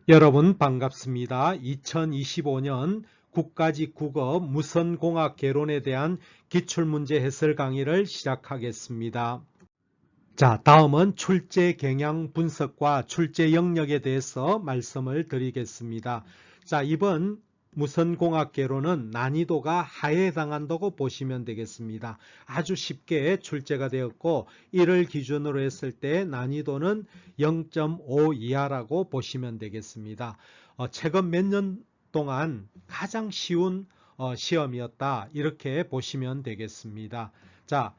여러분 반갑습니다. 2025년 국가직 국어 무선공학 개론에 대한 기출문제 해설 강의를 시작하겠습니다. 자, 다음은 출제 경향 분석과 출제 영역에 대해서 말씀을 드리겠습니다. 자, 이번 무선공학 개론은 난이도가 하해당한다고 보시면 되겠습니다. 아주 쉽게 출제가 되었고 이를 기준으로 했을 때 난이도는 0.5 이하라고 보시면 되겠습니다. 최근 몇 년 동안 가장 쉬운 시험이었다 이렇게 보시면 되겠습니다. 자,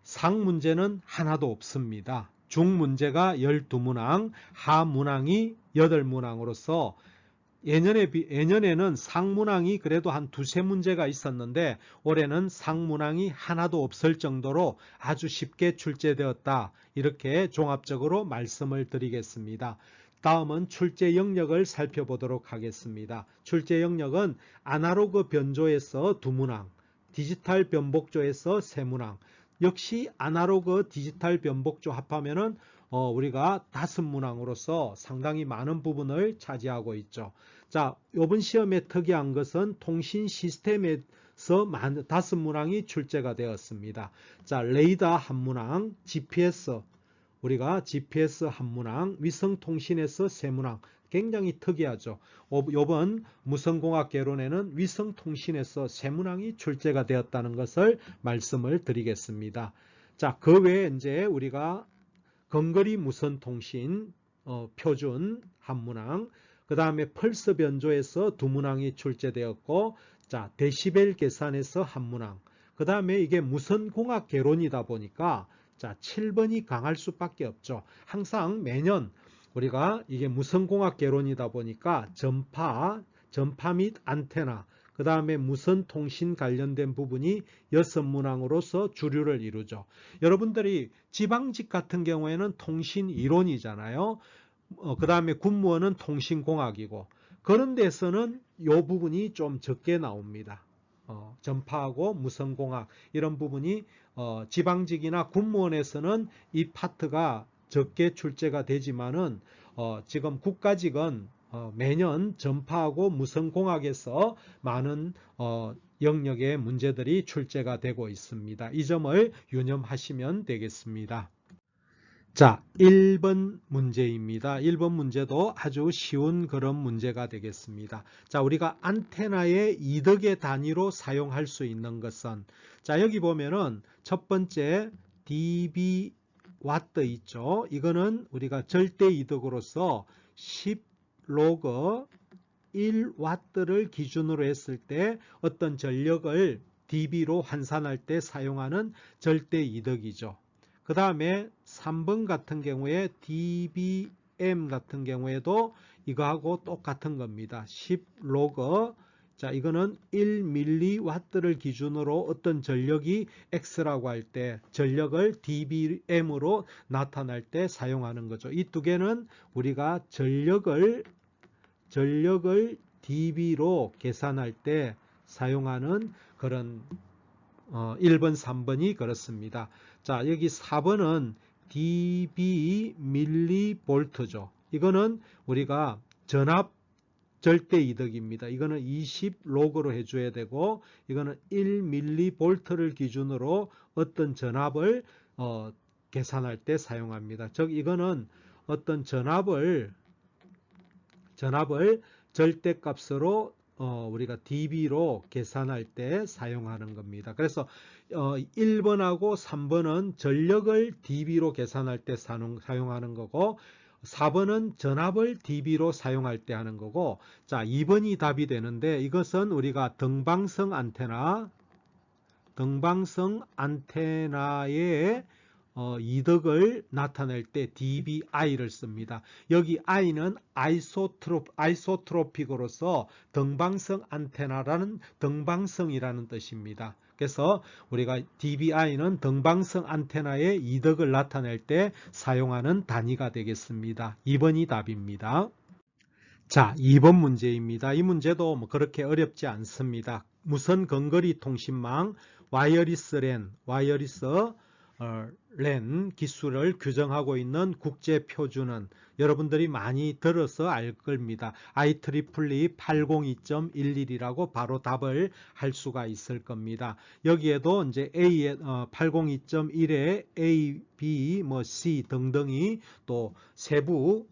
상 문제는 하나도 없습니다. 중 문제가 12문항, 하 문항이 8문항으로서 예년에는 상문항이 그래도 한 두세 문제가 있었는데 올해는 상문항이 하나도 없을 정도로 아주 쉽게 출제되었다. 이렇게 종합적으로 말씀을 드리겠습니다. 다음은 출제 영역을 살펴보도록 하겠습니다. 출제 영역은 아날로그 변조에서 2문항, 디지털 변복조에서 3문항, 역시 아날로그 디지털 변복조 합하면은 우리가 5문항으로서 상당히 많은 부분을 차지하고 있죠. 자, 이번 시험에 특이한 것은 통신 시스템에서 5문항이 출제가 되었습니다. 자, 레이더 한 문항, GPS, 우리가 GPS 한 문항, 위성통신에서 3문항, 굉장히 특이하죠. 이번 무선공학 개론에는 위성통신에서 3문항이 출제가 되었다는 것을 말씀을 드리겠습니다. 자, 그 외에 이제 우리가 건거리 무선통신 표준 한 문항, 그 다음에 펄스 변조에서 2문항이 출제되었고, 자, 데시벨 계산에서 한 문항, 그 다음에 이게 무선공학 개론이다 보니까 자, 7번이 강할 수밖에 없죠. 항상 매년 우리가 이게 무선공학 개론이다 보니까 전파 및 안테나, 그 다음에 무선통신 관련된 부분이 6문항으로서 주류를 이루죠. 여러분들이 지방직 같은 경우에는 통신 이론이잖아요. 그 다음에 군무원은 통신공학이고 그런 데서는 이 부분이 좀 적게 나옵니다. 전파하고 무선공학 이런 부분이 지방직이나 군무원에서는 이 파트가 적게 출제가 되지만은 지금 국가직은 매년 전파하고 무선공학에서 많은 영역의 문제들이 출제가 되고 있습니다. 이 점을 유념하시면 되겠습니다. 자, 1번 문제입니다. 1번 문제도 아주 쉬운 그런 문제가 되겠습니다. 자, 우리가 안테나의 이덕의 단위로 사용할 수 있는 것은, 자, 여기 보면은 첫 번째 dB 와트 있죠. 이거는 우리가 절대 이덕으로서 10 로그 1와트를 기준으로 했을 때 어떤 전력을 dB로 환산할 때 사용하는 절대 이덕이죠. 그 다음에 3번 같은 경우에 dBm 같은 경우에도 이거하고 똑같은 겁니다. 10 로그, 자, 이거는 1mW를 기준으로 어떤 전력이 X라고 할 때 전력을 dBm으로 나타날 때 사용하는 거죠. 이 두 개는 우리가 전력을 dB로 계산할 때 사용하는 그런 1번, 3번이 그렇습니다. 자, 여기 4번은 dB 밀리볼트죠. 이거는 우리가 전압 절대 이덕입니다. 이거는 20 로그로 해줘야 되고 이거는 1 밀리볼트를 기준으로 어떤 전압을 계산할 때 사용합니다. 즉 이거는 어떤 전압을 절대값으로 우리가 dB로 계산할 때 사용하는 겁니다. 그래서 1번하고 3번은 전력을 dB로 계산할 때 사용하는 거고 4번은 전압을 dB로 사용할 때 하는 거고, 자, 2번이 답이 되는데 이것은 우리가 등방성 안테나의 이덕을 나타낼 때 dBi를 씁니다. 여기 i는 아이소트로픽으로서 등방성 안테나라는 등방성이라는 뜻입니다. 그래서 우리가 dBi는 등방성 안테나의 이덕을 나타낼 때 사용하는 단위가 되겠습니다. 2번이 답입니다. 자, 2번 문제입니다. 이 문제도 그렇게 어렵지 않습니다. 무선 근거리 통신망, 와이어리스 랜, 와이어리스 랜 기술을 규정하고 있는 국제 표준은 여러분들이 많이 들어서 알 겁니다. IEEE 802.11이라고 바로 답을 할 수가 있을 겁니다. 여기에도 이제 802.1에 A, B, 뭐 C 등등이 또 세부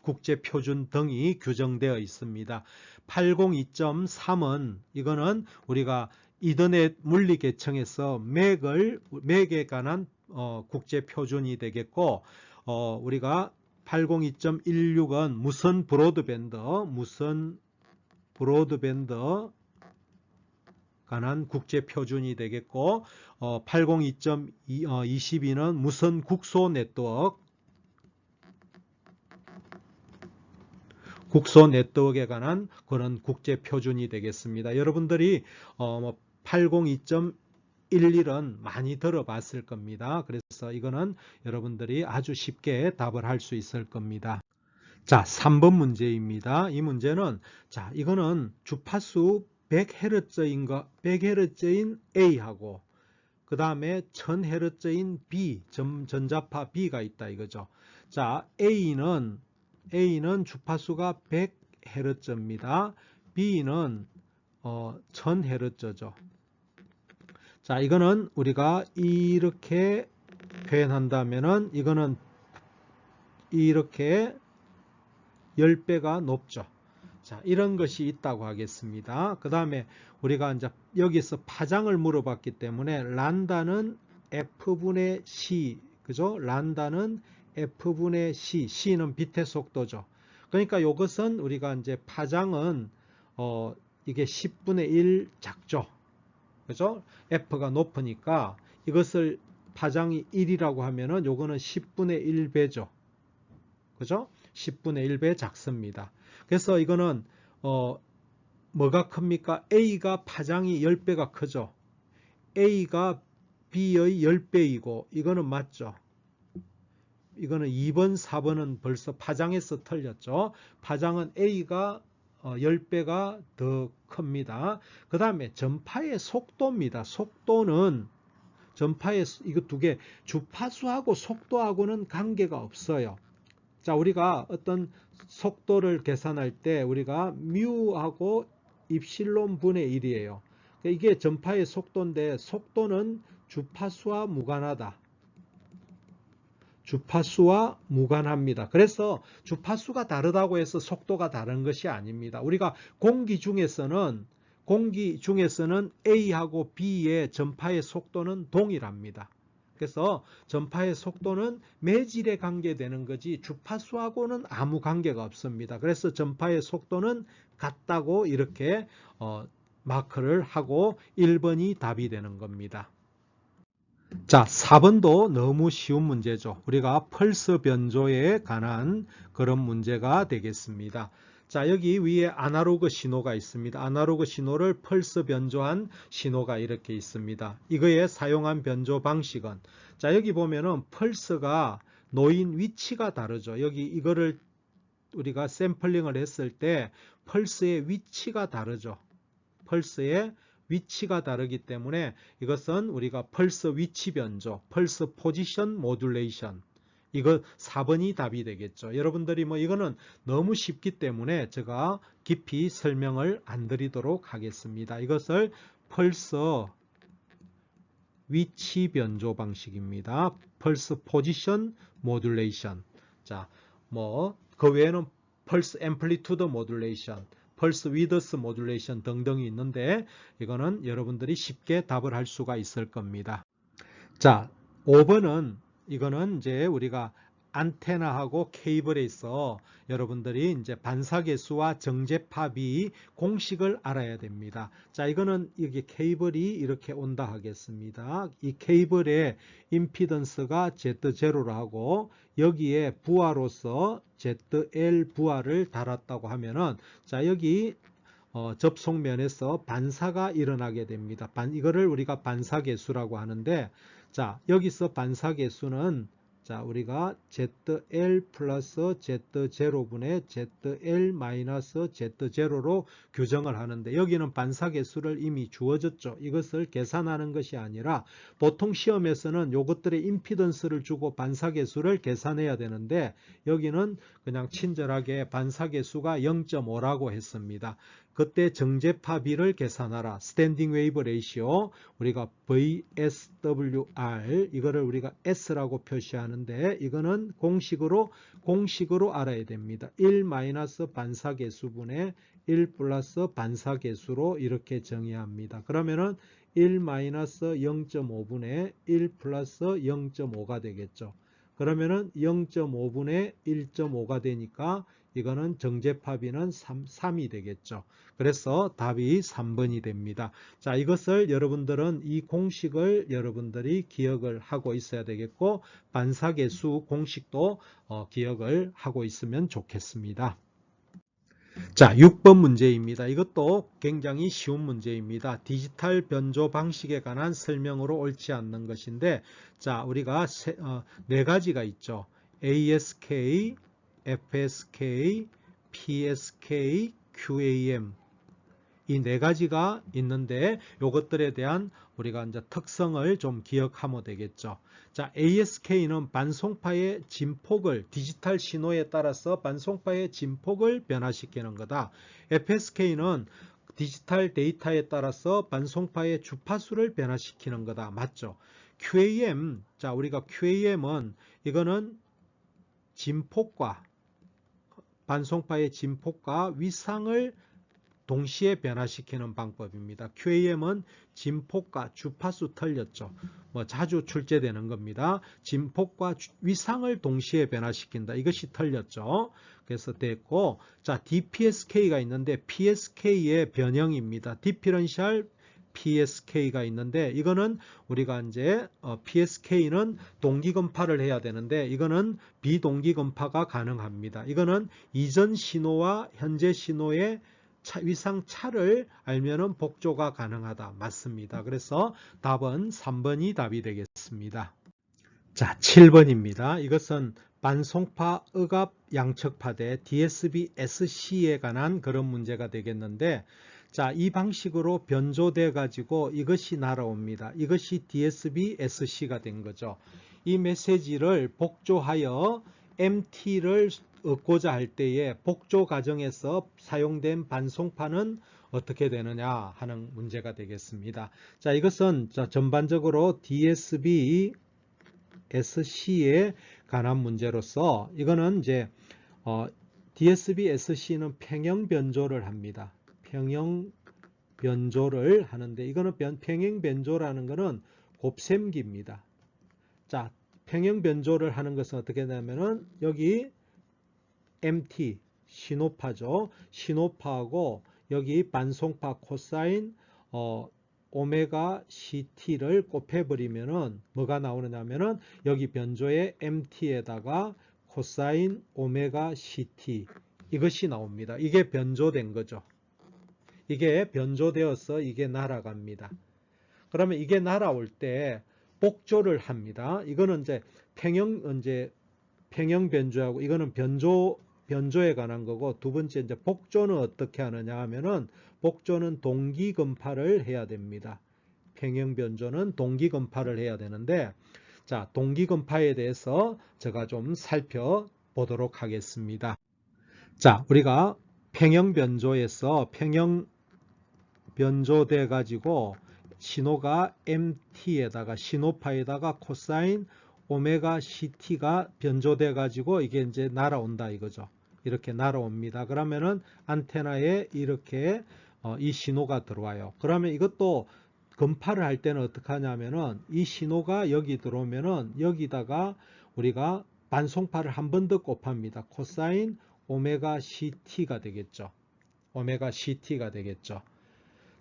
국제 표준 등이 규정되어 있습니다. 802.3은 이거는 우리가 이더넷 물리계층에서 맥에 관한 국제 표준이 되겠고, 우리가 802.16은 무선 브로드밴드 관한 국제 표준이 되겠고, 802.22는 무선 국소 네트워크에 관한 그런 국제 표준이 되겠습니다. 여러분들이 802.11은 많이 들어봤을 겁니다. 그래서 이거는 여러분들이 아주 쉽게 답을 할 수 있을 겁니다. 자, 3번 문제입니다. 이 문제는, 자, 이거는 주파수 100Hz인 A하고 그 다음에 1000Hz인 B, 전자파 B가 있다 이거죠. 자, A는 주파수가 100Hz입니다. B는 1000Hz죠. 자, 이거는 우리가 이렇게 표현한다면은 이거는 이렇게 10배가 높죠. 자, 이런 것이 있다고 하겠습니다. 그 다음에 우리가 이제 여기서 파장을 물어봤기 때문에 란다는 F분의 C, 그죠? 란다는 F분의 C, C는 빛의 속도죠. 그러니까 이것은 우리가 이제 파장은 이게 10분의 1 작죠. 그죠? F가 높으니까 이것을 파장이 1이라고 하면은 요거는 10분의 1배죠. 그죠? 10분의 1배 작습니다. 그래서 이거는 뭐가 큽니까? A가 파장이 10배가 크죠. A가 B의 10배이고 이거는 맞죠. 이거는 2번, 4번은 벌써 파장에서 틀렸죠. 파장은 A가 10배가 더 큽니다. 그 다음에 전파의 속도입니다. 속도는 전파의 이거 두 개, 주파수하고 속도하고는 관계가 없어요. 자, 우리가 어떤 속도를 계산할 때 우리가 뮤하고 입실론 분의 1이에요. 이게 전파의 속도인데 속도는 주파수와 무관하다. 주파수와 무관합니다. 그래서 주파수가 다르다고 해서 속도가 다른 것이 아닙니다. 우리가 공기 중에서는 A하고 B의 전파의 속도는 동일합니다. 그래서 전파의 속도는 매질에 관계되는 거지 주파수하고는 아무 관계가 없습니다. 그래서 전파의 속도는 같다고 이렇게 마크를 하고 1번이 답이 되는 겁니다. 자, 4번도 너무 쉬운 문제죠. 우리가 펄스 변조에 관한 그런 문제가 되겠습니다. 자, 여기 위에 아날로그 신호가 있습니다. 아날로그 신호를 펄스 변조한 신호가 이렇게 있습니다. 이거에 사용한 변조 방식은, 자, 여기 보면은 펄스가 놓인 위치가 다르죠. 여기 이거를 우리가 샘플링을 했을 때 펄스의 위치가 다르죠. 펄스의 위치가 다르기 때문에 이것은 우리가 펄스 위치 변조, 펄스 포지션 모듈레이션, 이거 4번이 답이 되겠죠. 여러분들이 뭐 이거는 너무 쉽기 때문에 제가 깊이 설명을 안 드리도록 하겠습니다. 이것을 펄스 위치 변조 방식입니다. 펄스 포지션 모듈레이션. 자, 뭐 그 외에는 펄스 앰플리투드 모듈레이션, 펄스 위더스 모듈레이션 등등이 있는데 이거는 여러분들이 쉽게 답을 할 수가 있을 겁니다. 자, 5번은 이거는 이제 우리가 안테나하고 케이블에 있어 여러분들이 이제 반사계수와 정제파비 공식을 알아야 됩니다. 자, 이거는 여기 케이블이 이렇게 온다 하겠습니다. 이 케이블의 임피던스가 Z0로 하고 여기에 부하로서 ZL 부하를 달았다고 하면은, 자, 여기 접속면에서 반사가 일어나게 됩니다. 이거를 우리가 반사계수라고 하는데, 자, 여기서 반사계수는 자, 우리가 ZL 플러스 Z0분의 ZL 마이너스 Z0로 규정을 하는데 여기는 반사계수를 이미 주어졌죠. 이것을 계산하는 것이 아니라 보통 시험에서는 요것들의 임피던스를 주고 반사계수를 계산해야 되는데 여기는 그냥 친절하게 반사계수가 0.5라고 했습니다. 그때 정제파비를 계산하라. 스탠딩 웨이브 레이시오 우리가 VSWR 이거를 우리가 S라고 표시하는데 이거는 공식으로 알아야 됩니다. 1 마이너스 반사계수분의 1 플러스 반사계수로 이렇게 정의합니다. 그러면은 1 마이너스 0.5분의 1 플러스 0.5가 되겠죠. 그러면은 0.5분의 1.5가 되니까 이거는 정제파비는 3이 되겠죠. 그래서 답이 3번이 됩니다. 자, 이것을 여러분들은 이 공식을 여러분들이 기억을 하고 있어야 되겠고 반사계수 공식도 기억을 하고 있으면 좋겠습니다. 자, 6번 문제입니다. 이것도 굉장히 쉬운 문제입니다. 디지털 변조 방식에 관한 설명으로 옳지 않는 것인데 자, 우리가 네 가지가 있죠. ASK, FSK, PSK, QAM 이 네 가지가 있는데 이것들에 대한 우리가 이제 특성을 좀 기억하면 되겠죠. 자, ASK는 반송파의 진폭을 디지털 신호에 따라서 반송파의 진폭을 변화시키는 거다. FSK는 디지털 데이터에 따라서 반송파의 주파수를 변화시키는 거다. 맞죠? QAM, 자, 우리가 QAM은 이거는 진폭과 반송파의 진폭과 위상을 동시에 변화시키는 방법입니다. QAM은 진폭과 주파수 틀렸죠. 자주 출제되는 겁니다. 진폭과 위상을 동시에 변화시킨다. 이것이 틀렸죠. 그래서 됐고, 자, DPSK가 있는데 PSK의 변형입니다. 디퍼런셜 PSK가 있는데 이거는 우리가 이제 PSK는 동기건파를 해야 되는데 이거는 비동기건파가 가능합니다. 이거는 이전 신호와 현재 신호의 위상 차를 알면은 복조가 가능하다. 맞습니다. 그래서 답은 3번이 답이 되겠습니다. 자, 7번입니다. 이것은 반송파 억압 양측파대 DSB-SC에 관한 그런 문제가 되겠는데 자, 이 방식으로 변조돼 가지고 이것이 날아옵니다. 이것이 DSB-SC가 된 거죠. 이 메시지를 복조하여 MT를 얻고자 할 때에 복조 과정에서 사용된 반송파는 어떻게 되느냐 하는 문제가 되겠습니다. 자, 이것은 전반적으로 DSB-SC에 관한 문제로서 이거는 이제 DSB-SC는 평형 변조를 합니다. 평형 변조를 하는데 이거는 평형 변조라는 것은 곱셈기입니다. 자, 평형 변조를 하는 것은 어떻게 되냐면은 여기 MT 신호파죠. 신호파하고 여기 반송파 코사인 오메가 CT를 곱해버리면은 뭐가 나오느냐면은 여기 변조의 MT에다가 코사인 오메가 CT 이것이 나옵니다. 이게 변조된 거죠. 이게 변조되어서 이게 날아갑니다. 그러면 이게 날아올 때 복조를 합니다. 이거는 이제 평형 변조하고 이거는 변조에 관한 거고 두 번째 이제 복조는 어떻게 하느냐 하면은 복조는 동기건파를 해야 됩니다. 평형 변조는 동기건파를 해야 되는데 자, 동기건파에 대해서 제가 좀 살펴보도록 하겠습니다. 자, 우리가 평형 변조에서 평형 변조돼 가지고 신호가 MT에다가 신호파에다가 코사인 오메가 CT가 변조돼 가지고 이게 이제 날아온다 이거죠. 이렇게 날아옵니다. 그러면은 안테나에 이렇게 이 신호가 들어와요. 그러면 이것도 건파를 할 때는 어떻게 하냐면은 이 신호가 여기 들어오면은 여기다가 우리가 반송파를 한 번 더 곱합니다. 코사인 오메가 CT가 되겠죠. 오메가 CT가 되겠죠.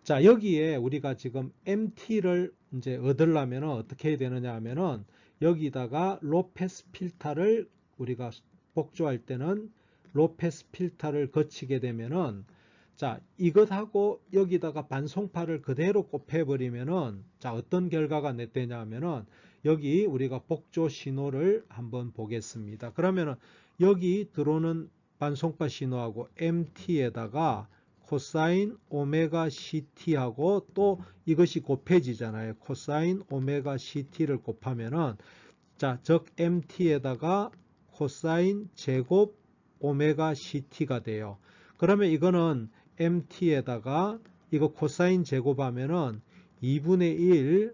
자, 여기에 우리가 지금 MT를 이제 얻으려면 어떻게 해야 되느냐 하면은 여기다가 로페스 필터를 우리가 복조할 때는 로페스 필터를 거치게 되면은 자, 이것하고 여기다가 반송파를 그대로 곱해버리면은, 자, 어떤 결과가 냈되냐 하면은, 여기 우리가 복조 신호를 한번 보겠습니다. 그러면은, 여기 들어오는 반송파 신호하고 MT에다가 코사인 오메가 CT하고 또 이것이 곱해지잖아요. 코사인 오메가 CT를 곱하면은, 자, 즉 MT에다가 코사인 제곱 오메가 CT가 돼요. 그러면 이거는 MT에다가 이거 코사인 제곱하면은 2분의 1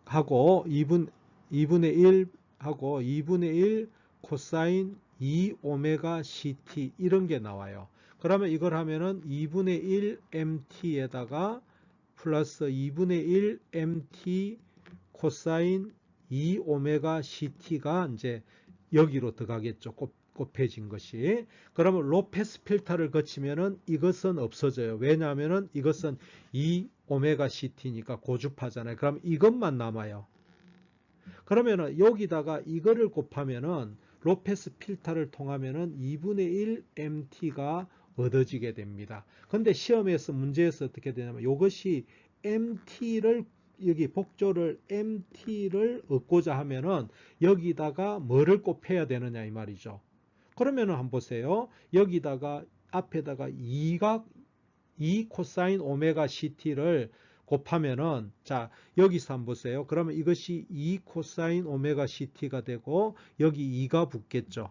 하고 2분의 1 하고 2분의 1 코사인 2 오메가 CT 이런 게 나와요. 그러면 이걸 하면은 2분의 1 MT에다가 플러스 2분의 1 MT 코사인 2 오메가 CT가 이제 여기로 들어가겠죠. 곱해진 것이. 그러면 로페스 필터를 거치면은 이것은 없어져요. 왜냐하면은 이것은 2 오메가 CT니까 고주파잖아요. 그럼 이것만 남아요. 그러면은 여기다가 이거를 곱하면은 로페스 필터를 통하면은 2분의 1 MT가 얻어지게 됩니다. 근데 시험에서 문제에서 어떻게 되냐면 이것이 MT를 여기 복조를 MT를 얻고자 하면은 여기다가 뭐를 곱해야 되느냐 이 말이죠. 그러면은 한번 보세요. 여기다가 앞에다가 2 코사인 오메가 CT를 곱하면은 자 여기서 한번 보세요. 그러면 이것이 2 코사인 오메가 CT가 되고 여기 2가 붙겠죠.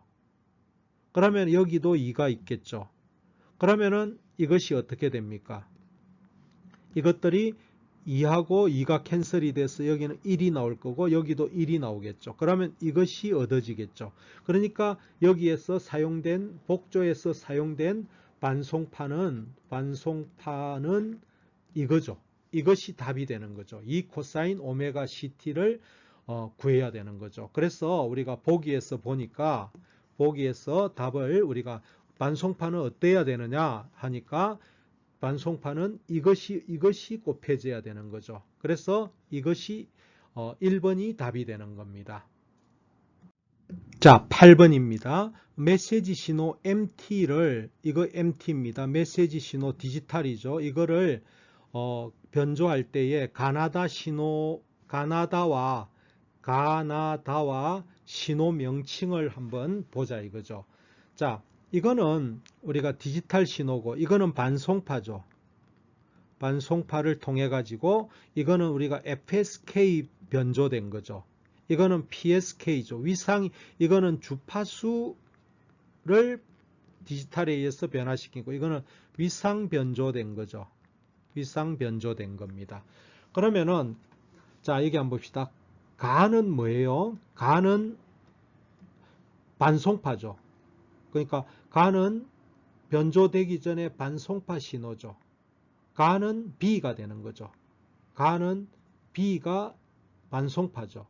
그러면 여기도 2가 있겠죠. 그러면은 이것이 어떻게 됩니까? 이것들이 2하고 2가 캔슬이 돼서 여기는 1이 나올 거고 여기도 1이 나오겠죠. 그러면 이것이 얻어지겠죠. 그러니까 여기에서 사용된 복조에서 사용된 반송파는 이거죠. 이것이 답이 되는 거죠. 이 코사인 오메가 CT를 구해야 되는 거죠. 그래서 우리가 보기에서 보니까 보기에서 답을 우리가 반송파는 어때야 되느냐 하니까 반송파는 이것이 곱해져야 되는 거죠. 그래서 이것이 1번이 답이 되는 겁니다. 자, 8번입니다. 메시지 신호 MT를 이거 MT입니다. 메시지 신호 디지털이죠. 이거를 변조할 때에 가나다와 신호 명칭을 한번 보자 이거죠. 자, 이거는 우리가 디지털 신호고 이거는 반송파죠. 반송파를 통해 가지고 이거는 우리가 FSK 변조된 거죠. 이거는 PSK죠. 이거는 주파수를 디지털에 의해서 변화시키고 이거는 위상 변조된 거죠. 위상 변조된 겁니다. 그러면은 자 여기 한번 봅시다. 가는 뭐예요? 가는 반송파죠. 그러니까 가는 변조되기 전에 반송파 신호죠. 가는 B가 되는 거죠. 가는 B가 반송파죠.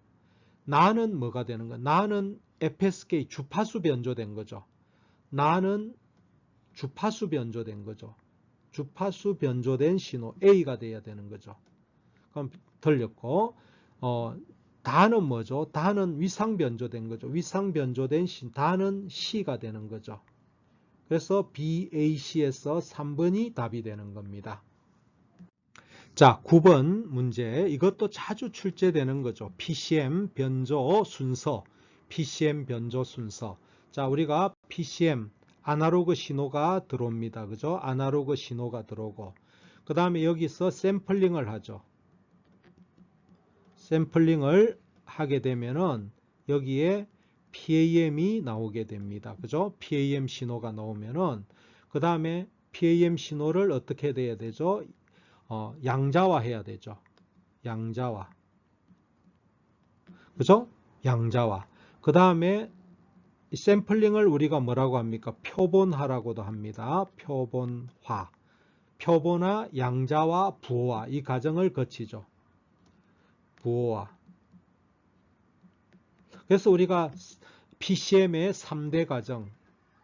나는 뭐가 되는 거야? 나는 FSK 주파수 변조된 거죠. 나는 주파수 변조된 거죠. 주파수 변조된 신호 A가 돼야 되는 거죠. 그럼 들렸고 다는 뭐죠? 다는 위상 변조된 거죠. 위상 변조된 다는 C가 되는 거죠. 그래서 BAC에서 3번이 답이 되는 겁니다. 자, 9번 문제. 이것도 자주 출제되는 거죠. PCM 변조 순서. PCM 변조 순서. 자, 우리가 PCM 아날로그 신호가 들어옵니다. 그죠? 아날로그 신호가 들어오고. 그 다음에 여기서 샘플링을 하죠. 샘플링을 하게 되면은 여기에 PAM이 나오게 됩니다. 그죠? PAM 신호가 나오면은 그 다음에 PAM 신호를 어떻게 해야 되죠? 양자화 해야 되죠. 양자화. 그죠? 양자화. 그 다음에 샘플링을 우리가 뭐라고 합니까? 표본화라고도 합니다. 표본화. 표본화, 양자화, 부호화. 이 과정을 거치죠. 부호화. 그래서 우리가 PCM의 3대 과정,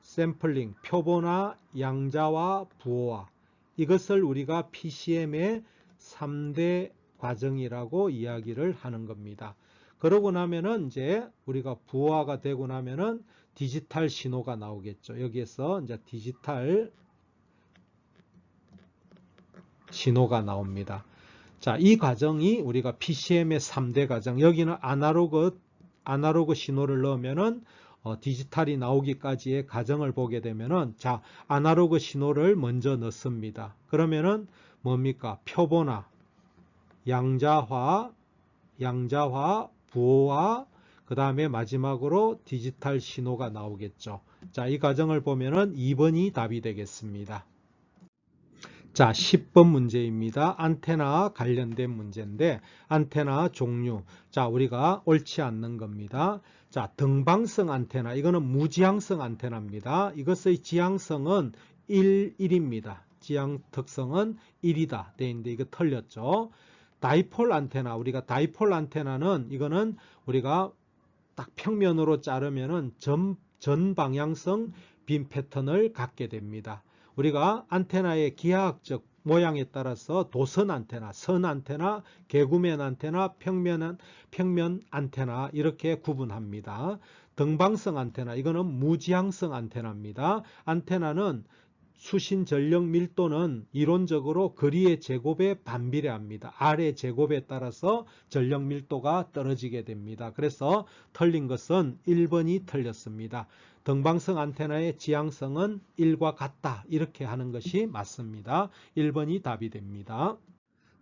샘플링, 표본화, 양자화, 부호화. 이것을 우리가 PCM의 3대 과정이라고 이야기를 하는 겁니다. 그러고 나면은 이제 우리가 부호화가 되고 나면은 디지털 신호가 나오겠죠. 여기에서 이제 디지털 신호가 나옵니다. 자, 이 과정이 우리가 PCM의 3대 과정, 여기는 아날로그 신호를 넣으면은 디지털이 나오기까지의 과정을 보게 되면은, 자, 아날로그 신호를 먼저 넣습니다. 그러면은 뭡니까? 표본화, 양자화, 부호화, 그 다음에 마지막으로 디지털 신호가 나오겠죠. 자, 이 과정을 보면은 2번이 답이 되겠습니다. 자, 10번 문제입니다. 안테나 관련된 문제인데, 안테나 종류. 자, 우리가 옳지 않는 겁니다. 자, 등방성 안테나. 이거는 무지향성 안테나입니다. 이것의 지향성은 1입니다. 지향 특성은 1이다. 돼 있는데, 이거 틀렸죠. 다이폴 안테나. 우리가 다이폴 안테나는 이거는 우리가 딱 평면으로 자르면은 전 방향성 빔 패턴을 갖게 됩니다. 우리가 안테나의 기하학적 모양에 따라서 도선 안테나, 선 안테나, 개구면 안테나, 평면 안테나 이렇게 구분합니다. 등방성 안테나, 이거는 무지향성 안테나입니다. 안테나는 수신 전력 밀도는 이론적으로 거리의 제곱에 반비례합니다. R의 제곱에 따라서 전력 밀도가 떨어지게 됩니다. 그래서 틀린 것은 1번이 틀렸습니다. 등방성 안테나의 지향성은 1과 같다. 이렇게 하는 것이 맞습니다. 1번이 답이 됩니다.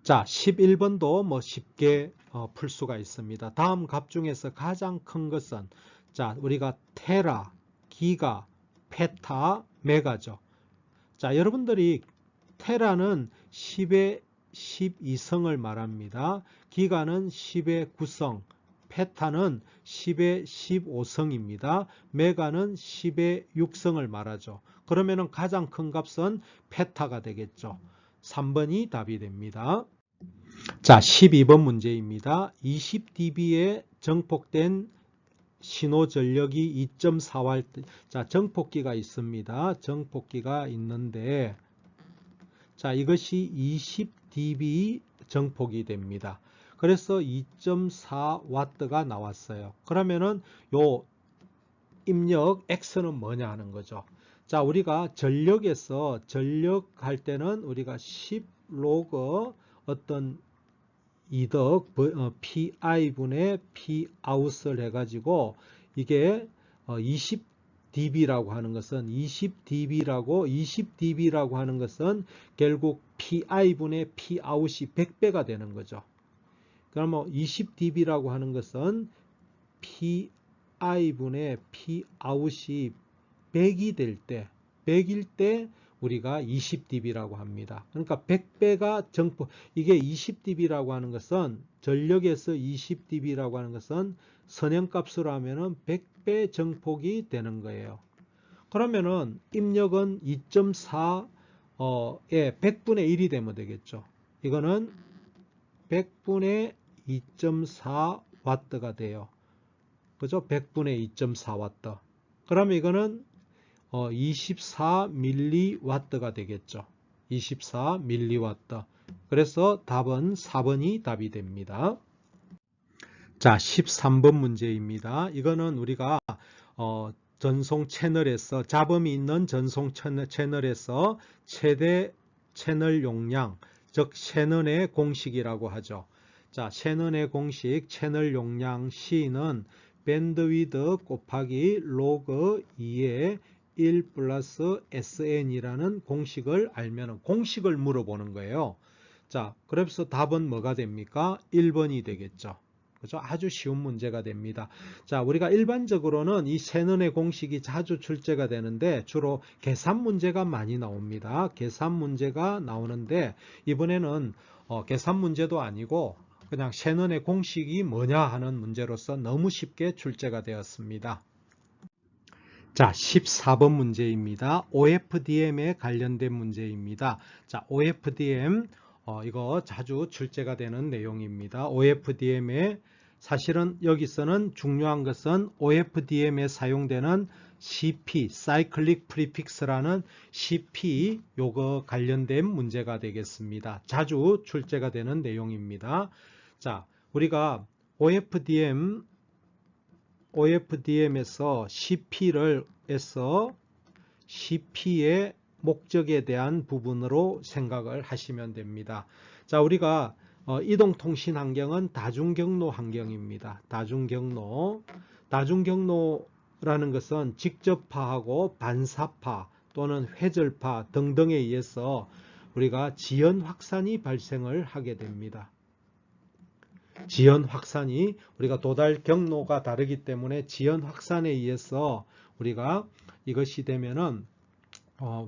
자, 11번도 뭐 쉽게 풀 수가 있습니다. 다음 값 중에서 가장 큰 것은, 자, 우리가 테라, 기가, 페타, 메가죠. 자, 여러분들이 테라는 10의 12성을 말합니다. 기가는 10의 9성, 페타는 10의 15성입니다. 메가는 10의 6성을 말하죠. 그러면 가장 큰 값은 페타가 되겠죠. 3번이 답이 됩니다. 자, 12번 문제입니다. 20dB에 정폭된 신호 전력이 2.4W. 자, 정폭기가 있습니다. 정폭기가 있는데, 자, 이것이 20dB 정폭이 됩니다. 그래서 2.4W가 나왔어요. 그러면은 요 입력 X는 뭐냐 하는 거죠. 자, 우리가 전력에서 전력할 때는 우리가 10로그 어떤 이덕 PI분의 Pout을 해가지고 이게 20dB라고 하는 것은 20dB라고 하는 것은 결국 PI분의 Pout이 100배가 되는 거죠. 그러면 20dB라고 하는 것은 PI분의 Pout이 100이 될 때, 100일 때 우리가 20dB라고 합니다. 그러니까 100배가 정폭, 이게 20dB라고 하는 것은 전력에서 20dB라고 하는 것은 선형값으로 하면은 100배 정폭이 되는 거예요. 그러면은 입력은 2.4에 100분의 1이 되면 되겠죠. 이거는 100분의 2.4W가 돼요. 그죠? 100분의 2.4W. 그러면 이거는 24mW가 되겠죠. 24mW. 그래서 답은 4번이 답이 됩니다. 자, 13번 문제입니다. 이거는 우리가 전송 채널에서, 잡음이 있는 전송 채널에서 최대 채널 용량, 즉 셰넌의 공식이라고 하죠. 자, 셰넌의 공식, 채널 용량 C는 밴드위드 곱하기 로그 2의 1 플러스 SN이라는 공식을 알면 공식을 물어보는 거예요. 자, 그래서 답은 뭐가 됩니까? 1번이 되겠죠. 그죠? 아주 쉬운 문제가 됩니다. 자, 우리가 일반적으로는 이 셰넌의 공식이 자주 출제가 되는데 주로 계산 문제가 많이 나옵니다. 계산 문제가 나오는데 이번에는 계산 문제도 아니고 그냥 셰넌의 공식이 뭐냐 하는 문제로서 너무 쉽게 출제가 되었습니다. 자, 14번 문제입니다. OFDM에 관련된 문제입니다. 자, OFDM, 이거 자주 출제가 되는 내용입니다. OFDM에 사실은 여기서는 중요한 것은 OFDM에 사용되는 CP, Cyclic Prefix라는 CP, 요거 관련된 문제가 되겠습니다. 자주 출제가 되는 내용입니다. 자, 우리가 OFDM에서 CP의 목적에 대한 부분으로 생각을 하시면 됩니다. 자, 우리가 이동통신 환경은 다중경로 환경입니다. 다중경로라는 것은 직접파하고 반사파 또는 회절파 등등에 의해서 우리가 지연 확산이 발생을 하게 됩니다. 지연 확산이 우리가 도달 경로가 다르기 때문에 지연 확산에 의해서 우리가 이것이 되면은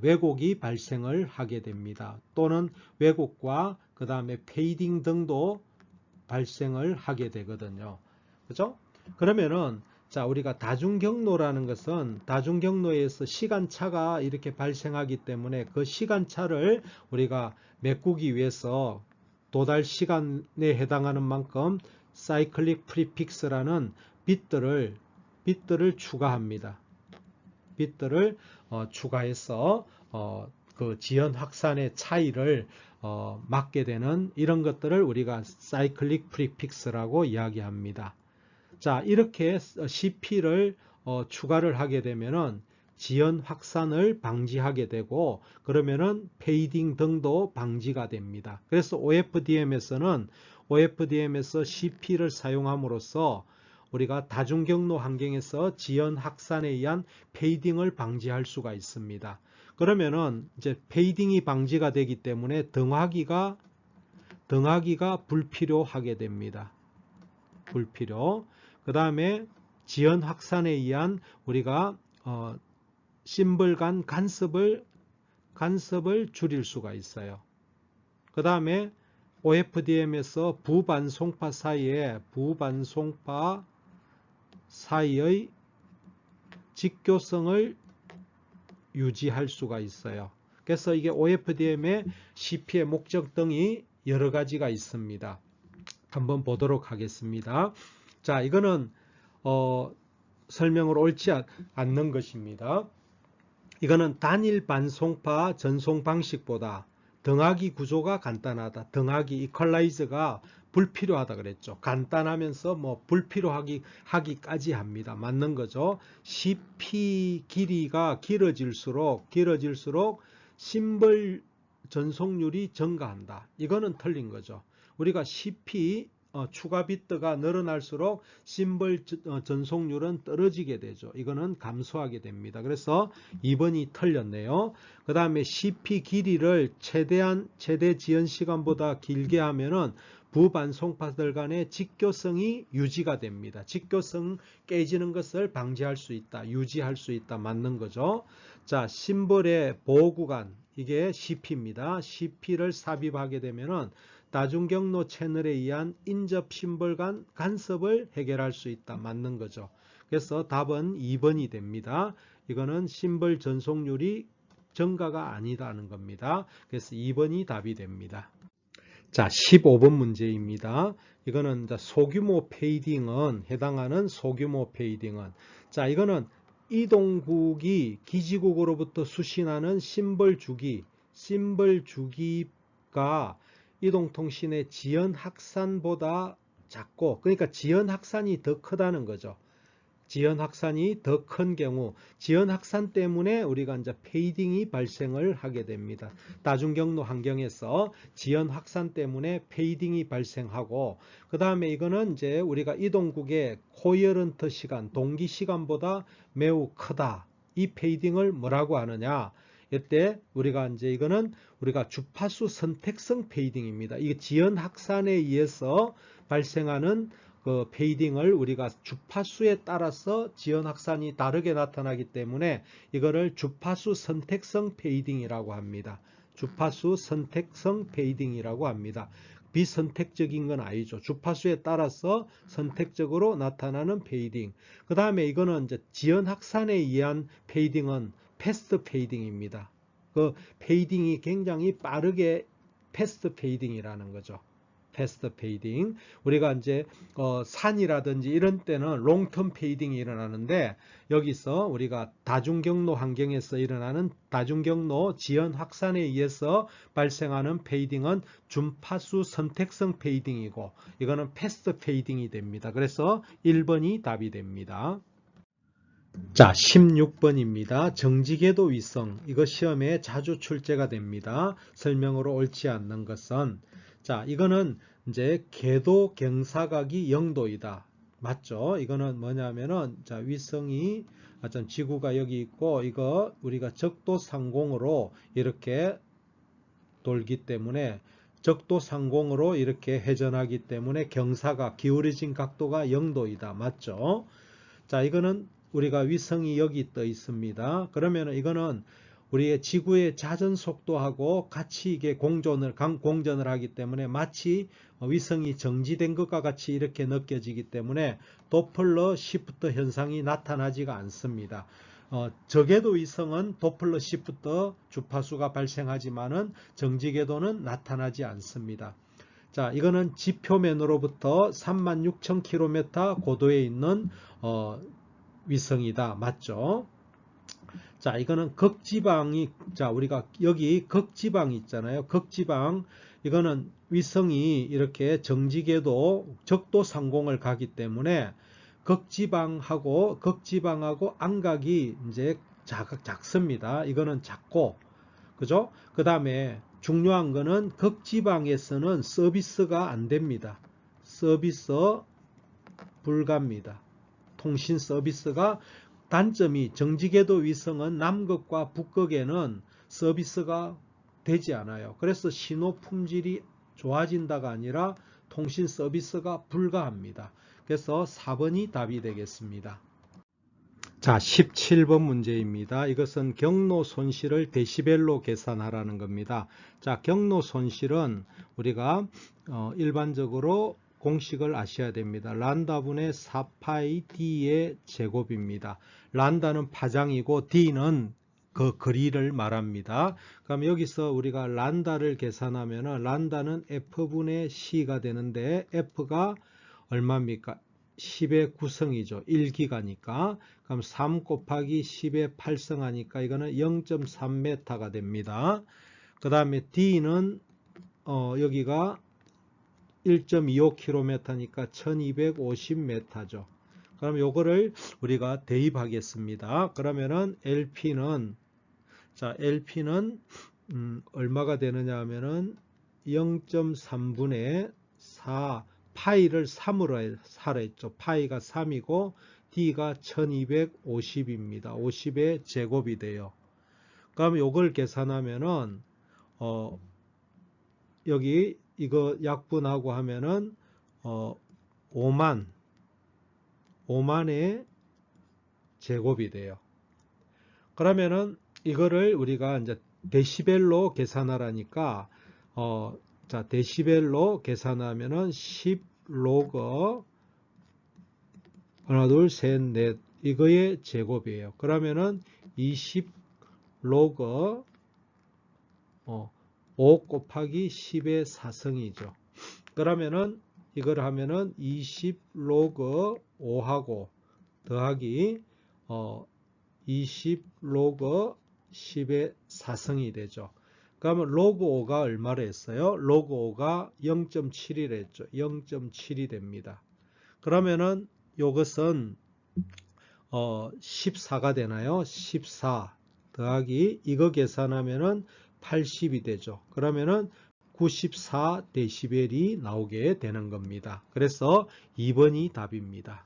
왜곡이 발생을 하게 됩니다. 또는 왜곡과 그 다음에 페이딩 등도 발생을 하게 되거든요. 그죠? 그러면은 자, 우리가 다중경로라는 것은 다중경로에서 시간차가 이렇게 발생하기 때문에 그 시간차를 우리가 메꾸기 위해서 도달 시간에 해당하는 만큼 사이클릭 프리픽스라는 빗들을 추가합니다. 빗들을 추가해서 그 지연 확산의 차이를 막게 되는 이런 것들을 우리가 사이클릭 프리픽스라고 이야기합니다. 자, 이렇게 CP를 추가를 하게 되면은 지연 확산을 방지하게 되고 그러면은 페이딩 등도 방지가 됩니다. 그래서 OFDM에서 CP를 사용함으로써 우리가 다중경로 환경에서 지연 확산에 의한 페이딩을 방지할 수가 있습니다. 그러면은 이제 페이딩이 방지가 되기 때문에 등하기가 불필요하게 됩니다. 불필요. 그 다음에 지연 확산에 의한 우리가 심벌 간 간섭을 줄일 수가 있어요. 그 다음에 OFDM에서 부반송파 사이의 직교성을 유지할 수가 있어요. 그래서 이게 OFDM의 CP의 목적 등이 여러 가지가 있습니다. 한번 보도록 하겠습니다. 자, 이거는 설명을 옳지 않는 것입니다. 이거는 단일 반송파 전송 방식보다 등하기 구조가 간단하다. 등하기 이퀄라이저가 불필요하다 그랬죠. 간단하면서 뭐 불필요하기까지 합니다. 맞는 거죠. CP 길이가 길어질수록 심벌 전송률이 증가한다. 이거는 틀린 거죠. 우리가 CP 추가 비트가 늘어날수록 심벌 전송률은 떨어지게 되죠. 이거는 감소하게 됩니다. 그래서 2번이 틀렸네요. 그 다음에 CP 길이를 최대 지연 시간보다 길게 하면은 부반송파들 간의 직교성이 유지가 됩니다. 직교성 깨지는 것을 방지할 수 있다. 유지할 수 있다. 맞는 거죠. 자, 심벌의 보호구간 이게 CP입니다. CP를 삽입하게 되면은 다중경로 채널에 의한 인접 심벌 간 간섭을 해결할 수 있다. 맞는 거죠. 그래서 답은 2번이 됩니다. 이거는 심벌 전송률이 증가가 아니다는 겁니다. 그래서 2번이 답이 됩니다. 자, 15번 문제입니다. 이거는 소규모 페이딩은 해당하는 소규모 페이딩은 자, 이거는 이동국이 기지국으로부터 수신하는 심벌 주기가 이동통신의 지연 확산보다 작고 그러니까 지연 확산이 더 크다는 거죠. 지연 확산이 더 큰 경우 지연 확산 때문에 우리가 이제 페이딩이 발생을 하게 됩니다. 다중경로 환경에서 지연 확산 때문에 페이딩이 발생하고 그 다음에 이거는 이제 우리가 이동국의 코어런트 시간, 동기 시간보다 매우 크다. 이 페이딩을 뭐라고 하느냐? 이때 우리가 이제 이거는 우리가 주파수 선택성 페이딩입니다. 이게 지연 확산에 의해서 발생하는 그 페이딩을 우리가 주파수에 따라서 지연 확산이 다르게 나타나기 때문에 이거를 주파수 선택성 페이딩이라고 합니다. 주파수 선택성 페이딩이라고 합니다. 비선택적인 건 아니죠. 주파수에 따라서 선택적으로 나타나는 페이딩. 그 다음에 이거는 이제 지연 확산에 의한 페이딩은 패스트 페이딩입니다. 그 페이딩이 굉장히 빠르게 패스트 페이딩이라는 거죠. 패스트 페이딩. 우리가 이제 산이라든지 이런 때는 롱텀 페이딩이 일어나는데 여기서 우리가 다중경로 환경에서 일어나는 다중경로 지연 확산에 의해서 발생하는 페이딩은 준파수 선택성 페이딩이고 이거는 패스트 페이딩이 됩니다. 그래서 1번이 답이 됩니다. 자, 16번입니다. 정지궤도 위성. 이거 시험에 자주 출제가 됩니다. 설명으로 옳지 않는 것은. 자, 이거는 이제 궤도 경사각이 0도이다. 맞죠? 이거는 뭐냐면은, 자, 위성이, 지구가 여기 있고, 이거 우리가 적도 상공으로 이렇게 돌기 때문에, 적도 상공으로 이렇게 회전하기 때문에 경사각, 기울어진 각도가 0도이다. 맞죠? 자, 이거는 우리가 위성이 여기 떠 있습니다. 그러면 이거는 우리의 지구의 자전 속도하고 같이 이게 공전을 하기 때문에 마치 위성이 정지된 것과 같이 이렇게 느껴지기 때문에 도플러 시프트 현상이 나타나지가 않습니다. 저궤도 위성은 도플러 시프트 주파수가 발생하지만은 정지궤도는 나타나지 않습니다. 자, 이거는 지표면으로부터 36,000km 고도에 있는 위성이다. 맞죠? 자, 이거는 극지방이, 자, 우리가 여기 극지방 있잖아요. 극지방, 이거는 위성이 이렇게 정지궤도 적도 상공을 가기 때문에 극지방하고 안각이 이제 작습니다. 이거는 작고, 그죠? 그 다음에 중요한 거는 극지방에서는 서비스가 안 됩니다. 서비스 불가입니다. 통신 서비스가 단점이 정지궤도 위성은 남극과 북극에는 서비스가 되지 않아요. 그래서 신호 품질이 좋아진다가 아니라 통신 서비스가 불가합니다. 그래서 4번이 답이 되겠습니다. 자, 17번 문제입니다. 이것은 경로 손실을 데시벨로 계산하라는 겁니다. 자, 경로 손실은 우리가 일반적으로 공식을 아셔야 됩니다. 란다분의 4파이 D의 제곱입니다. 란다는 파장이고 D는 그 거리를 말합니다. 그럼 여기서 우리가 란다를 계산하면 란다는 F분의 C가 되는데 F가 얼마입니까? 10의 9승이죠. 1기가니까. 그럼 3 곱하기 10의 8승 하니까 이거는 0.3m가 됩니다. 그 다음에 D는 여기가 1.25km니까 1250m죠. 그럼 요거를 우리가 대입하겠습니다. 그러면은 LP는 얼마가 되느냐 하면은 0.3분의 4 파이를 3으로 했죠. 파이가 3이고 D가 1250입니다. 50의 제곱이 돼요. 그럼 요걸 계산하면은 여기 이거 약분하고 하면은 5만의 제곱이 돼요. 그러면은 이거를 우리가 이제 데시벨로 계산하라니까 자, 데시벨로 계산하면은 10 로그 하나 둘 셋 넷 이거의 제곱이에요. 그러면은 20 로그 5 곱하기 10의 4승이죠. 그러면은 이걸 하면은 20 로그 5하고 더하기 20 로그 10의 4승이 되죠. 그러면 로그 5가 얼마를 했어요? 로그 5가 0.7을 했죠. 0.7이 됩니다. 그러면은 이것은 14가 되나요? 14 더하기 이거 계산하면은 80이 되죠. 그러면은 94 데시벨이 나오게 되는 겁니다. 그래서 2번이 답입니다.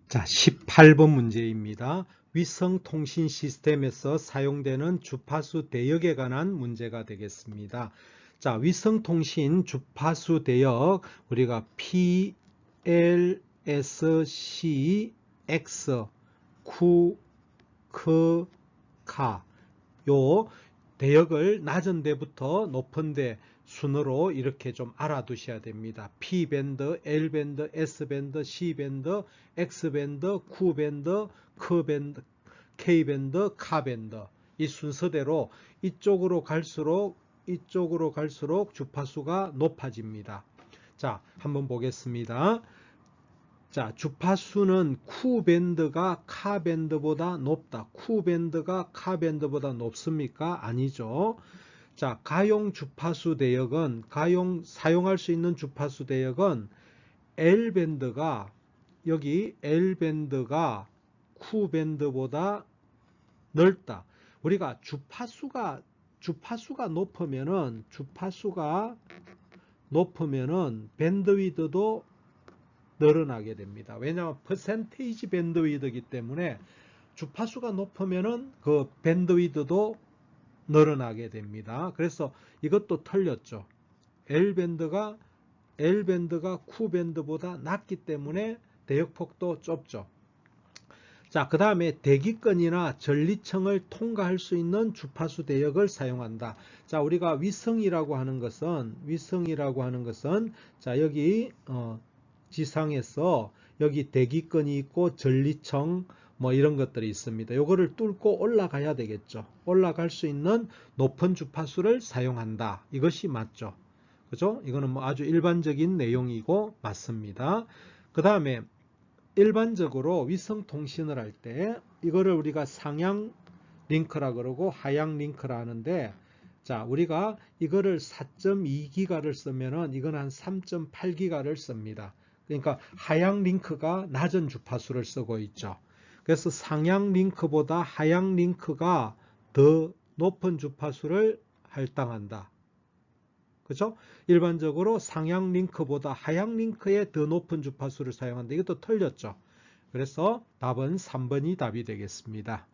자, 18번 문제입니다. 위성 통신 시스템에서 사용되는 주파수 대역에 관한 문제가 되겠습니다. 자, 위성 통신 주파수 대역 우리가 P, L, S, C, X, Q, K, K 요 대역을 낮은 데부터 높은 데 순으로 이렇게 좀 알아두셔야 됩니다. P밴드, L밴드, S밴드, C밴드, X밴드, Q밴드, K밴드, K밴드, K밴드 이 순서대로 이쪽으로 갈수록 주파수가 높아집니다. 자, 한번 보겠습니다. 자, 주파수는 Q밴드가 카밴드보다 높다. Q밴드가 카밴드보다 높습니까? 아니죠. 자, 가용 주파수 대역은, 사용할 수 있는 주파수 대역은 L밴드가, 여기 L밴드가 Q밴드보다 넓다. 우리가 주파수가 높으면은 밴드위드도 늘어나게 됩니다. 왜냐하면 퍼센테이지 밴드위드이기 때문에 주파수가 높으면은 그 밴드위드도 늘어나게 됩니다. 그래서 이것도 틀렸죠. L밴드가 Q밴드보다 낮기 때문에 대역폭도 좁죠. 자, 그 다음에 대기권이나 전리층을 통과할 수 있는 주파수 대역을 사용한다. 자, 우리가 위성이라고 하는 것은 자, 여기 지상에서 여기 대기권이 있고 전리층 뭐 이런 것들이 있습니다. 요거를 뚫고 올라가야 되겠죠. 올라갈 수 있는 높은 주파수를 사용한다. 이것이 맞죠. 그죠? 이거는 뭐 아주 일반적인 내용이고 맞습니다. 그 다음에 일반적으로 위성 통신을 할 때 이거를 우리가 상향 링크라 그러고 하향 링크라 하는데, 자, 우리가 이거를 4.2기가를 쓰면은 이건 한 3.8기가를 씁니다. 그러니까 하향 링크가 낮은 주파수를 쓰고 있죠. 그래서 상향 링크보다 하향 링크가 더 높은 주파수를 할당한다. 그죠? 일반적으로 상향 링크보다 하향 링크에 더 높은 주파수를 사용한다. 이것도 틀렸죠. 그래서 답은 3번이 답이 되겠습니다.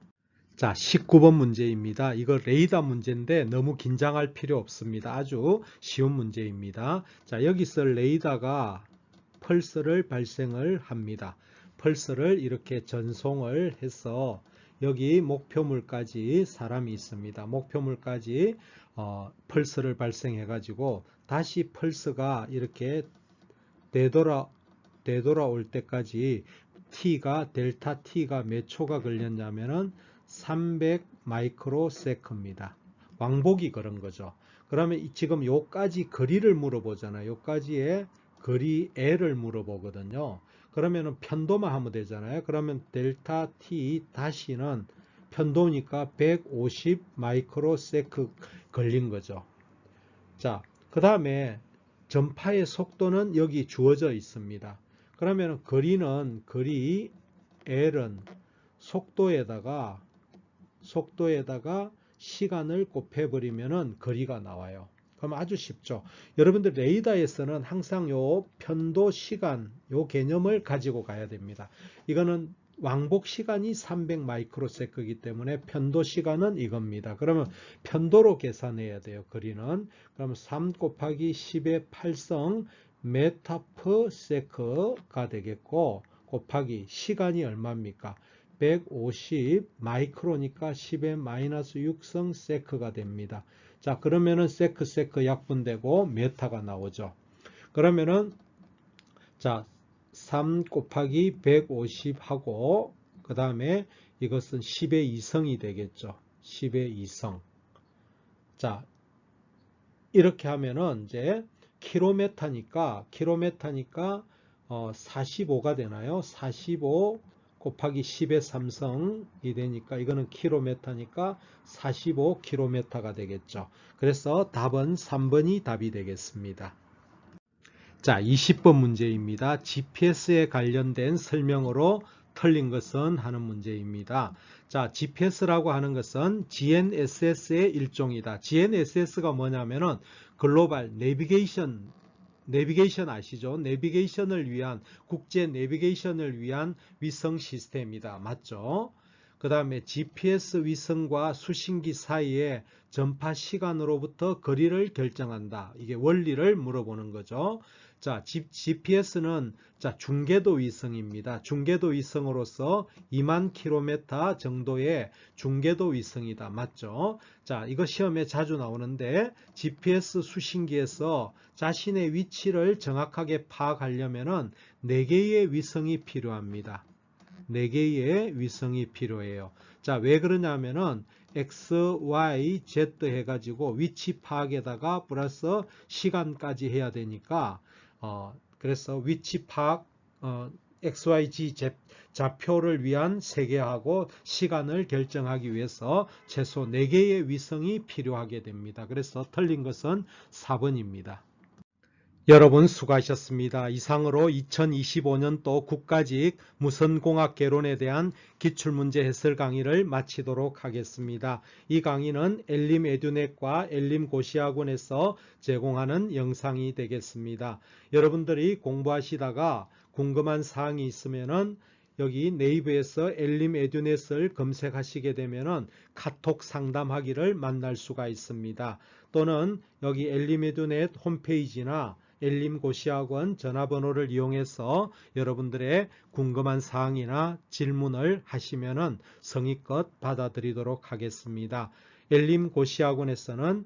자, 19번 문제입니다. 이거 레이더 문제인데 너무 긴장할 필요 없습니다. 아주 쉬운 문제입니다. 자, 여기서 레이더가 펄스를 발생을 합니다. 펄스를 이렇게 전송을 해서 여기 목표물까지 사람이 있습니다. 목표물까지 펄스를 발생해 가지고 다시 펄스가 이렇게 되돌아올 때까지 델타 T가 몇 초가 걸렸냐면은 300 마이크로 세컨입니다. 왕복이 그런 거죠. 그러면 지금 요까지 거리를 물어보잖아요. 요까지의 거리 L을 물어보거든요. 그러면은 편도만 하면 되잖아요. 그러면 델타 T 다시는 편도니까 150 마이크로 세컨 걸린 거죠. 자, 그 다음에 전파의 속도는 여기 주어져 있습니다. 그러면 거리 L은 속도에다가 시간을 곱해버리면은 거리가 나와요. 그럼 아주 쉽죠. 여러분들 레이더에서는 항상 요 편도 시간 요 개념을 가지고 가야 됩니다. 이거는 왕복 시간이 300 마이크로세컨이기 때문에 편도 시간은 이겁니다. 그러면 편도로 계산해야 돼요. 거리는. 그러면 3 곱하기 10의 8성 메타 퍼 세컨가 되겠고, 곱하기 시간이 얼마입니까? 150 마이크로니까 10의 마이너스 6성 세크가 됩니다. 자, 그러면은 세크 약분되고 메타가 나오죠. 그러면은 자, 3 곱하기 150 하고 그 다음에 이것은 10의 2성이 되겠죠. 10의 2성. 자, 이렇게 하면은 이제 킬로미터니까 45가 되나요? 45 곱하기 10의 3성이 되니까 이거는 킬로미터니까 45km가 되겠죠. 그래서 답은 3번이 답이 되겠습니다. 자, 20번 문제입니다. GPS에 관련된 설명으로 틀린 것은 하는 문제입니다. 자, GPS라고 하는 것은 GNSS의 일종이다. GNSS가 뭐냐면은 글로벌 내비게이션 아시죠? 내비게이션을 위한, 국제 내비게이션을 위한 위성 시스템이다. 맞죠? 그 다음에 GPS 위성과 수신기 사이의 전파 시간으로부터 거리를 결정한다. 이게 원리를 물어보는 거죠. 자, GPS는 중궤도 위성입니다. 중궤도 위성으로서 2만 킬로미터 정도의 중궤도 위성이다. 맞죠? 자, 이거 시험에 자주 나오는데 GPS 수신기에서 자신의 위치를 정확하게 파악하려면은 4개의 위성이 필요합니다. 4개의 위성이 필요해요. 자, 왜 그러냐면은 X, Y, Z 해가지고 위치 파악에다가 플러스 시간까지 해야 되니까 그래서 위치 파악, XYZ 좌표를 위한 세계하고 시간을 결정하기 위해서 최소 4개의 위성이 필요하게 됩니다. 그래서 틀린 것은 4번입니다. 여러분 수고하셨습니다. 이상으로 2025년도 국가직 무선공학 개론에 대한 기출문제 해설 강의를 마치도록 하겠습니다. 이 강의는 엘림에듀넷과 엘림고시학원에서 제공하는 영상이 되겠습니다. 여러분들이 공부하시다가 궁금한 사항이 있으면은 여기 네이버에서 엘림에듀넷을 검색하시게 되면은 카톡 상담하기를 만날 수가 있습니다. 또는 여기 엘림에듀넷 홈페이지나 엘림고시학원 전화번호를 이용해서 여러분들의 궁금한 사항이나 질문을 하시면은 성의껏 받아드리도록 하겠습니다. 엘림고시학원에서는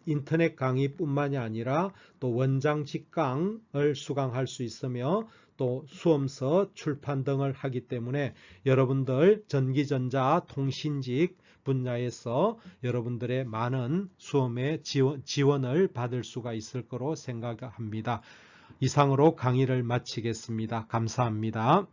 인터넷 강의뿐만이 아니라 또 원장 직강을 수강할 수 있으며 또 수험서 출판 등을 하기 때문에 여러분들 전기전자 통신직 분야에서 여러분들의 많은 수험에 지원을 받을 수가 있을 거로 생각합니다. 이상으로 강의를 마치겠습니다. 감사합니다.